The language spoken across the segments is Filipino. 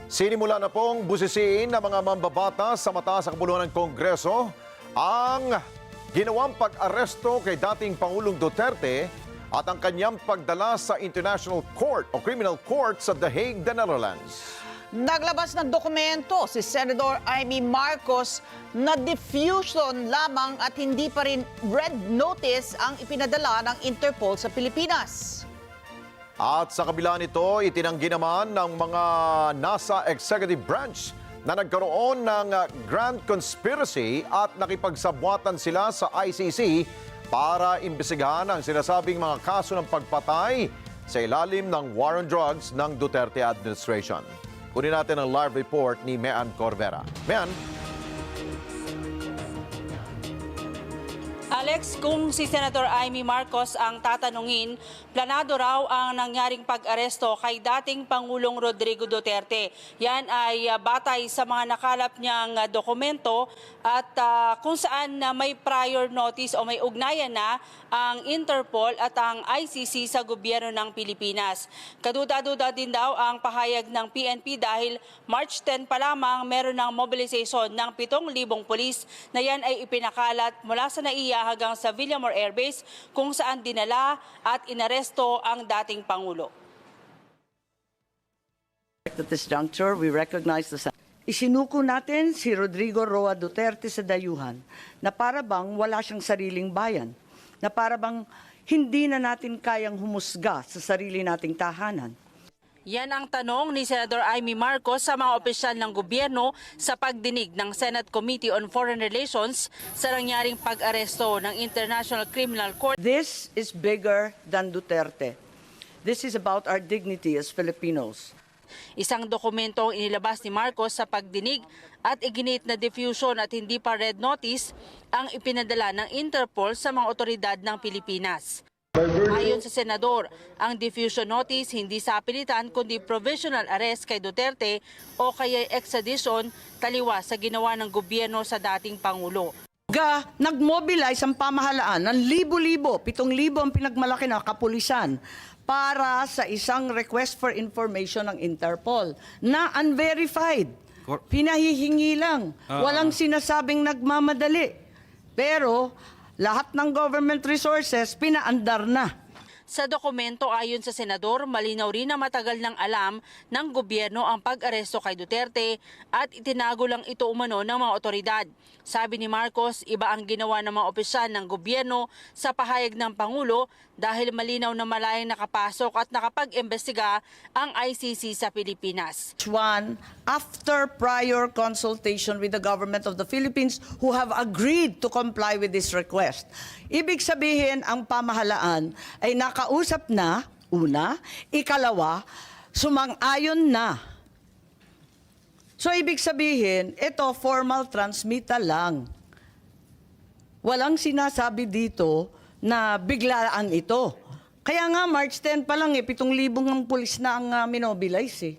Sinimula na pong busisiin ng mga mambabatas sa mataas na kabuluhan ng Kongreso ang ginawang pag-aresto kay dating Pangulong Duterte at ang kanyang pagdala sa International Court o Criminal Court sa The Hague, the Netherlands. Naglabas ng dokumento si Senator Amy Marcos na diffusion lamang at hindi pa rin red notice ang ipinadala ng Interpol sa Pilipinas. At sa kabila nito, itinanggi naman ng mga nasa executive branch na nagkaroon ng grand conspiracy at nakipagsabwatan sila sa ICC para imbestigahan ang sinasabing mga kaso ng pagpatay sa ilalim ng war on drugs ng Duterte administration. Kunin natin ang live report ni Mean Corvera. Mean? Alex, kung si Senator Amy Marcos ang tatanungin, planado raw ang nangyaring pag-aresto kay dating Pangulong Rodrigo Duterte. Yan ay batay sa mga nakalap niyang dokumento at kung saan may prior notice o may ugnayan na ang Interpol at ang ICC sa gobyerno ng Pilipinas. Kaduda-duda din daw ang pahayag ng PNP dahil March 10 pa lamang meron ng mobilization ng 7,000 pulis na yan ay ipinakalat mula sa NAIA hanggang sa Villamor Air Base kung saan dinala at inaresto ang dating Pangulo. At this juncture, we recognize the Isinuko natin si Rodrigo Roa Duterte sa dayuhan na para bang wala siyang sariling bayan, na para bang hindi na natin kayang humusga sa sarili nating tahanan. Yan ang tanong ni Senator Amy Marcos sa mga opisyal ng gobyerno sa pagdinig ng Senate Committee on Foreign Relations sa nangyaring pag-aresto ng International Criminal Court. This is bigger than Duterte. This is about our dignity as Filipinos. Isang dokumento ang inilabas ni Marcos sa pagdinig at iginit na diffusion at hindi pa red notice ang ipinadala ng Interpol sa mga otoridad ng Pilipinas. Ayon sa senador, ang diffusion notice hindi sa pilitan kundi provisional arrest kay Duterte o kaya extradition taliwas sa ginawa ng gobyerno sa dating Pangulo. Nag-mobilize ang pamahalaan ng libo-libo, 7,000 ang pinagmalaki na kapulisan para sa isang request for information ng Interpol na unverified. Pinahihingi lang. Walang sinasabing nagmamadali. Pero lahat ng government resources pinaandar na. Sa dokumento ayon sa senador, malinaw rin na matagal nang alam ng gobyerno ang pag-aresto kay Duterte at itinago lang ito umano ng mga otoridad. Sabi ni Marcos, iba ang ginawa ng mga opisyal ng gobyerno sa pahayag ng Pangulo dahil malinaw na malayang nakapasok at nakapag-imbestiga ang ICC sa Pilipinas. One, after prior consultation with the government of the Philippines who have agreed to comply with this request. Ibig sabihin, ang pamahalaan ay nakausap na, una, ikalawa, sumang-ayon na. So ibig sabihin, ito formal transmittal lang. Walang sinasabi dito na biglaan ito. Kaya nga March 10 pa lang 7,000 ng pulis na ang minobilize .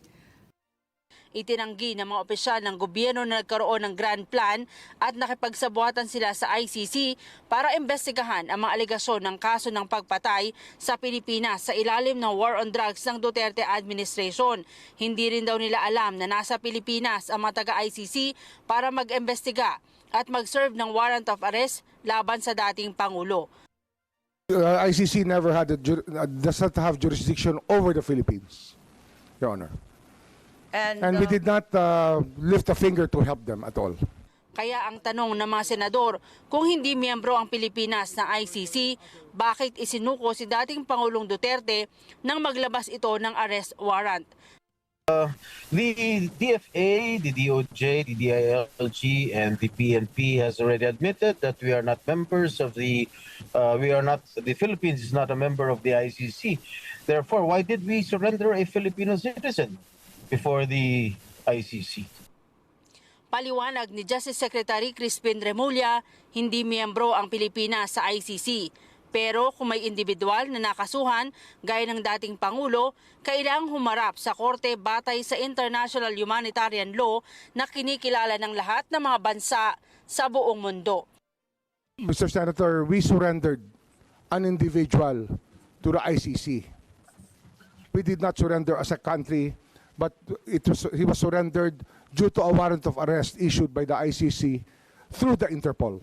Itinanggi ng mga opisyal ng gobyerno na nagkaroon ng grand plan at nakipagsabuatan sila sa ICC para imbestigahan ang mga alegasyon ng kaso ng pagpatay sa Pilipinas sa ilalim ng war on drugs ng Duterte administration. Hindi rin daw nila alam na nasa Pilipinas ang mga taga-ICC para mag-imbestiga at mag-serve ng warrant of arrest laban sa dating Pangulo. ICC never had does not have jurisdiction over the Philippines, Your Honor. And we did not lift a finger to help them at all. Kaya ang tanong ng mga senador, kung hindi miyembro ang Pilipinas na ICC, bakit isinuko si dating Pangulong Duterte nang maglabas ito ng arrest warrant? The DFA, the DOJ, the DILG, and the PNP has already admitted that we are not members of the Philippines is not a member of the ICC. Therefore, why did we surrender a Filipino citizen before the ICC? Paliwanag ni Justice Secretary Crispin Remulla, hindi miyembro ang Pilipinas sa ICC. Pero kung may individual na nakasuhan, gaya ng dating Pangulo, kailangang humarap sa korte batay sa international humanitarian law na kinikilala ng lahat ng mga bansa sa buong mundo. Mr. Senator, we surrendered an individual to the ICC. We did not surrender as a country but he was surrendered due to a warrant of arrest issued by the ICC through the Interpol.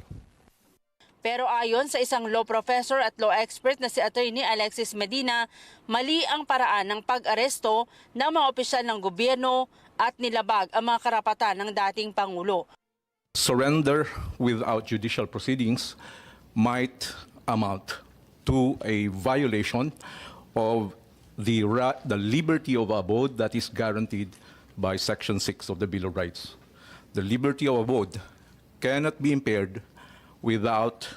Pero ayon sa isang law professor at law expert na si Attorney Alexis Medina, mali ang paraan ng pag-aresto ng mga opisyal ng gobyerno at nilabag ang mga karapatan ng dating Pangulo. Surrender without judicial proceedings might amount to a violation of the liberty of abode that is guaranteed by Section 6 of the Bill of Rights. The liberty of abode cannot be impaired without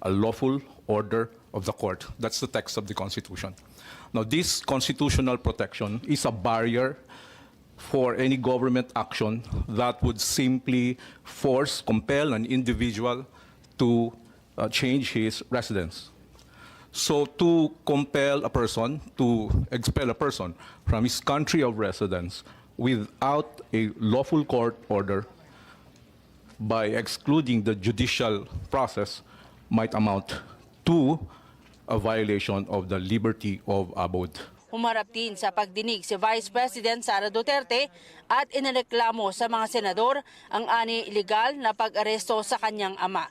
a lawful order of the court. That's the text of the Constitution. Now, this constitutional protection is a barrier for any government action that would simply compel an individual to change his residence. So to compel a person, to expel a person from his country of residence without a lawful court order by excluding the judicial process might amount to a violation of the liberty of abode. Humarap din sa pagdinig si Vice President Sara Duterte at inireklamo sa mga senador ang illegal na pag-aresto sa kanyang ama.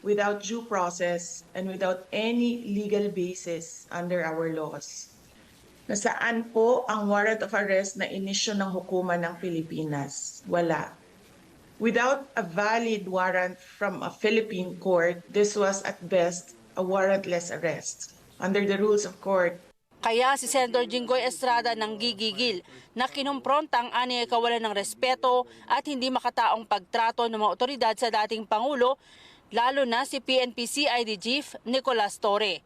Without due process and without any legal basis under our laws. Nasaan po ang warrant of arrest na inisyu ng hukuman ng Pilipinas? Wala. Without a valid warrant from a Philippine court, this was at best a warrantless arrest. Under the rules of court, Kaya si Senator Jinggoy Estrada nang gigigil na kinumpronta ang kawalan ng respeto at hindi makataong pagtrato ng mga otoridad sa dating Pangulo, lalo na si PNP CID Chief Nicolas Torre.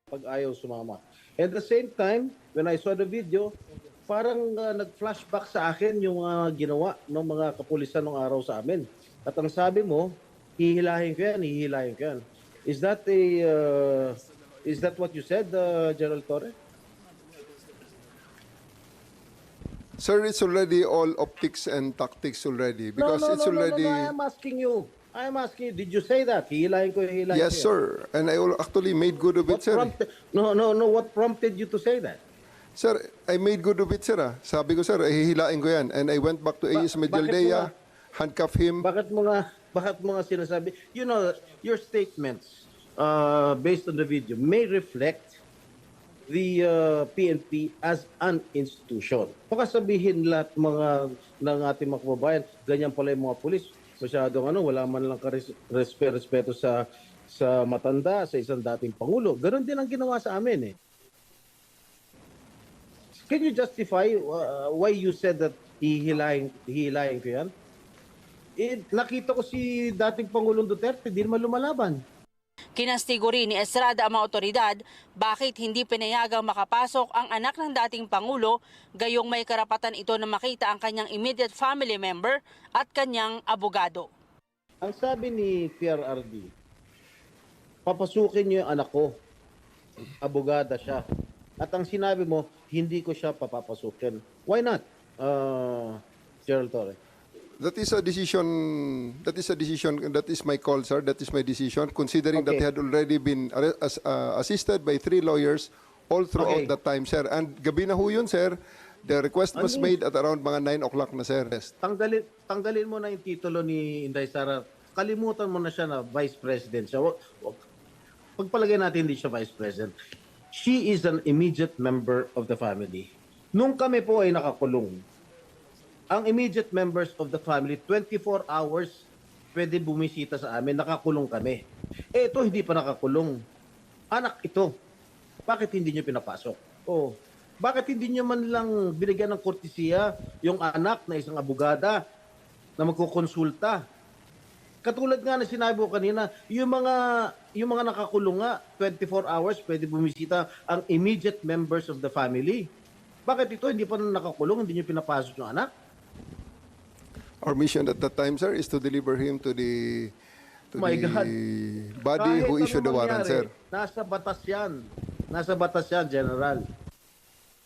Pag ayaw sumama. At the same time, when I saw the video, parang nag-flashback sa akin yung ginawa ng mga kapulisan ng araw sa amin. At ang sabi mo, hihilahin ko yan, hihilahin ko yan. Is that what you said, General Torre? Sir, it's already all optics and tactics already because it's already. No, I am asking you. Did you say that? Hihilahin ko, hihilahin ko. Yes, sir. And I actually made good of it, sir. No. What prompted you to say that? Sir, I made good of it, sir. Sabi ko, sir, hihilain ko yan. And I went back to AS Medialdea, handcuff him. Bakit mo nga sinasabi? You know, your statements based on the video may reflect the PNP as an institution. Baka sabihin lahat ng ating mga kababayan, ganyan pala yung mga pulis. Masyadong wala man lang respeto sa matanda, sa isang dating Pangulo. Ganon din ang ginawa sa amin eh. Can you justify why you said that hihilahin ko yan? Nakita ko si dating Pangulong Duterte, di naman lumalaban. Kinastigo rin ni Estrada ang mga otoridad bakit hindi pinayagang makapasok ang anak ng dating Pangulo, gayong may karapatan ito na makita ang kanyang immediate family member at kanyang abogado. Ang sabi ni PRRD, papasukin niyo yung anak ko. Abogada siya. At ang sinabi mo, hindi ko siya papapasukin. Why not, Gerald Torre? That is a decision. That is my call, sir. That is my decision. Considering that he had already been assisted by 3 lawyers all throughout that time, sir. And gabi na ho yun, sir. The request was made at around mga 9 o'clock na, sir. Tanggalin mo na yung titulo ni Inday Sara. Kalimutan mo na siya na Vice President siya. Pagpalagay natin hindi siya Vice President. She is an immediate member of the family. Nung kami po ay nakakulong, ang immediate members of the family, 24 hours pwede bumisita sa amin, nakakulong kami. Ito, hindi pa nakakulong. Anak ito. Bakit hindi nyo pinapasok? Bakit hindi nyo man lang binigyan ng kortesiya yung anak na isang abogada na magkukonsulta? Katulad nga na sinabi ko kanina, yung mga nakakulong nga, 24 hours pwede bumisita ang immediate members of the family. Bakit ito hindi pa nakakulong, hindi nyo pinapasok yung anak? Our mission at that time, sir, is to deliver him to the body Kahit who issued the warrant, mangyari, sir. Nasa batas yan. Nasa batas yan, General.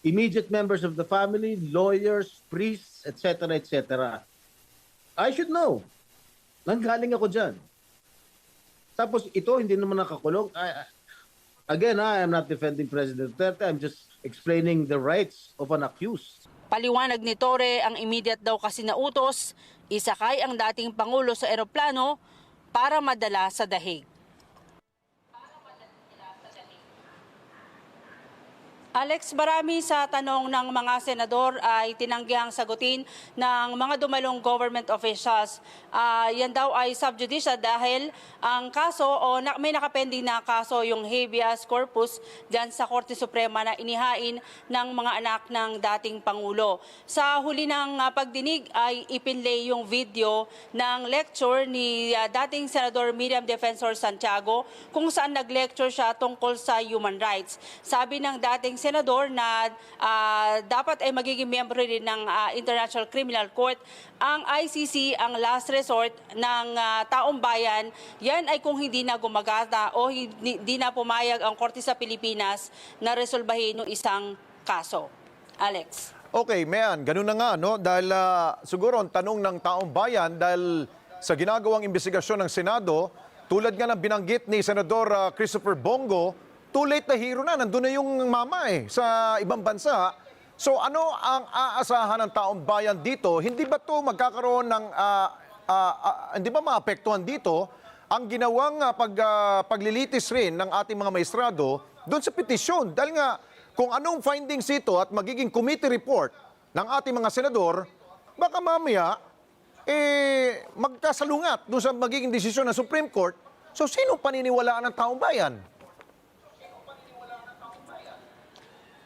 Immediate members of the family, lawyers, priests, etc., etc. I should know. Nanggaling ako dyan. Tapos ito, hindi naman nakakulong. Again, I am not defending President Duterte. I'm just explaining the rights of an accused. Paliwanag ni Torre, ang immediate daw kasi na utos, isakay ang dating Pangulo sa eroplano para madala sa dahig. Alex, marami sa tanong ng mga senador ay tinanggihang sagutin ng mga dumalong government officials. Yan daw ay sub judice dahil ang kaso o may nakapending na kaso yung habeas corpus dyan sa Korte Suprema na inihain ng mga anak ng dating Pangulo. Sa huli ng pagdinig ay ipinlay yung video ng lecture ni dating Senador Miriam Defensor Santiago kung saan nag-lecture siya tungkol sa human rights. Sabi ng dating senador na dapat ay magiging miyembro rin ng International Criminal Court. Ang ICC ang last resort ng taong bayan. Yan ay kung hindi na gumagata o hindi na pumayag ang Korte sa Pilipinas na resolbahin ng isang kaso. Alex. Okay, Mayan, ganun na nga, no? Dahil siguro ang tanong ng taong bayan, dahil sa ginagawang investigasyon ng Senado, tulad nga ng binanggit ni Senador Christopher Bongo, too late na hero na, nandun na yung mama sa ibang bansa. So ano ang aasahan ng taong bayan dito? Hindi ba ito magkakaroon ng, hindi ba maapektuhan dito ang ginawang paglilitis rin ng ating mga maestrado doon sa petisyon? Dahil nga, kung anong findings ito at magiging committee report ng ating mga senador, baka mamaya, magkasalungat doon sa magiging desisyon ng Supreme Court. So sino paniniwalaan ng taong bayan?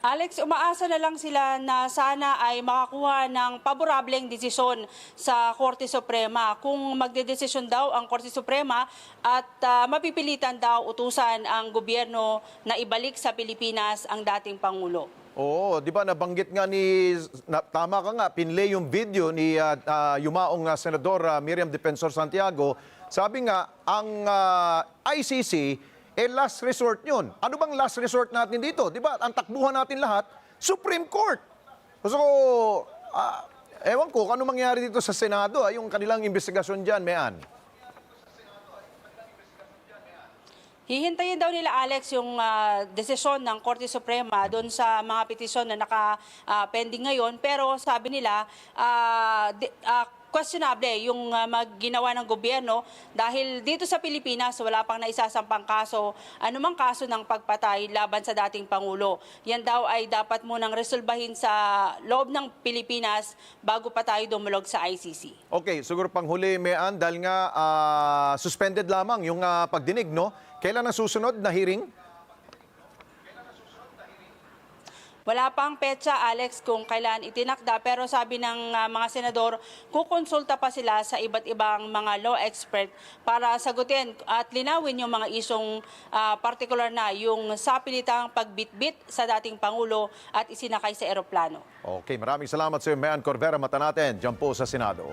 Alex, umaasa na lang sila na sana ay makakuha ng paborableng desisyon sa Korte Suprema. Kung magdedesisyon daw ang Korte Suprema at mapipilitan daw utusan ang gobyerno na ibalik sa Pilipinas ang dating Pangulo. Oo, di ba nabanggit nga tama ka nga, pinlay yung video ni yumaong Senador Miriam Defensor Santiago. Sabi nga, ang ICC, last resort yun. Ano bang last resort natin dito? Di ba, ang takbuhan natin lahat, Supreme Court. So, ewan ko, ano mangyari dito sa Senado, yung kanilang investigasyon dyan, Mayan? Hihintayin daw nila, Alex, yung desisyon ng Korte Suprema doon sa mga petisyon na naka-pending ngayon. Pero sabi nila, questionable yung ginawa ng gobyerno dahil dito sa Pilipinas wala pang naisasampang kaso, anumang kaso ng pagpatay laban sa dating Pangulo. Yan daw ay dapat munang resolbahin sa loob ng Pilipinas bago pa tayo dumulog sa ICC. Okay, siguro panghuli, Mayan, dahil nga suspended lamang yung pagdinig, no? Kailan ang susunod na hearing? Wala pang petsa, Alex, kung kailan itinakda, pero sabi ng mga senador, kukonsulta pa sila sa iba't ibang mga law expert para sagutin at linawin yung mga isyong partikular na yung sapilitang pagbitbit sa dating Pangulo at isinakay sa eroplano. Okay, maraming salamat sa iyo, Mayan Corvera. Mata natin, dyan po sa Senado.